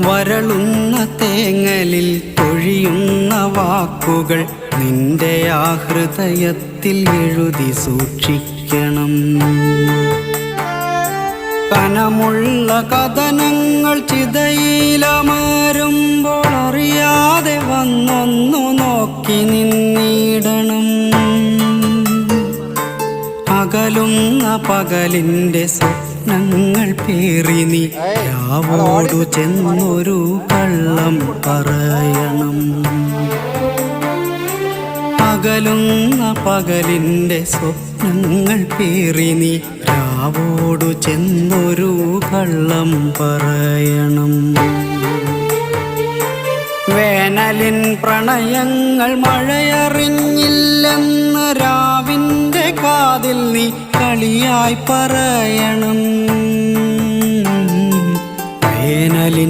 വരളുന്ന തേങ്ങലിൽ പൊഴിയുന്ന വാക്കുകൾ നിന്റെ ആ ഹൃദയത്തിൽ എഴുതി സൂക്ഷിക്കണം. കനമുള്ള കഥനങ്ങൾ ചിതയിലമരുമ്പോൾ അറിയാതെ വന്നൊന്നു നോക്കി നിന്നിടണം. അകലുന്ന പകലിൻ്റെ സ്വപ്നങ്ങൾ പേറി നീ രാവോടു ചെന്നൊരു കള്ളം പറയണം. അകലുന്ന പകലിൻ്റെ സ്വപ്നങ്ങൾ പേറി നീ രാവോടു ചെന്നൊരു കള്ളം പറയണം. വേനലിൻ പ്രണയങ്ങൾ മഴയറിഞ്ഞില്ലെന്ന് രാവിൻ്റെ കാതിൽ നീ കളിയായി പറയണം. വേനലിൻ